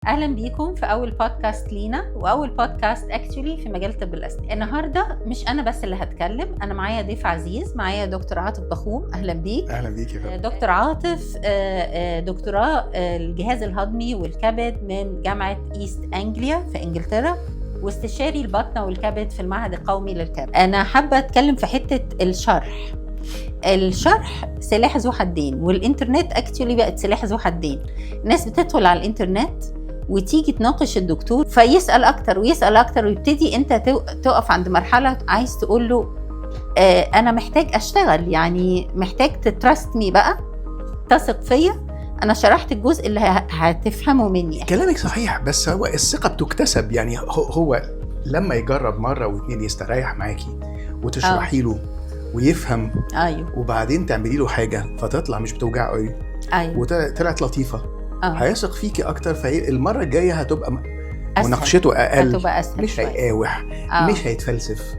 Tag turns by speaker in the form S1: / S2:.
S1: اهلا بيكم في اول بودكاست لينا واول بودكاست اكشولي في مجال طب الاسنان. النهارده مش انا بس اللي هتكلم، انا معايا ضيف عزيز، معايا دكتور عاطف بخوم. اهلا بيك.
S2: اهلا بيك يا فندم.
S1: دكتور عاطف دكتوراه الجهاز الهضمي والكبد من جامعه ايست انجليا في انجلترا، واستشاري البطنه والكبد في المعهد القومي للكبد. انا حابه اتكلم في حته الشرح سلاح ذو حدين، والإنترنت اكتشولي بقت سلاح ذو حدين. الناس بتدخل على الإنترنت وتيجي تناقش الدكتور فيسأل أكتر ويسأل أكتر، ويبتدي أنت تقف عند مرحلة عايز تقول له أنا محتاج أشتغل، يعني محتاج تترست مي بقى، تثق فيا، أنا شرحت الجزء اللي هتفهمه مني.
S2: كلامك صحيح، بس هو الثقة بتكتسب، يعني هو لما يجرب مرة واتنين يستريح معاكي وتشرحي له ويفهم.
S1: أيوه.
S2: وبعدين تعملي له حاجة فتطلع مش بتوجع قوي.
S1: أيوه.
S2: وطلعت لطيفة. هيثق فيكي أكتر، فالمرة الجاية هتبقى
S1: أسهل.
S2: مناقشته أقل،
S1: هتبقى أسهل
S2: مش
S1: شوية.
S2: هيقاوح، مش هيتفلسف.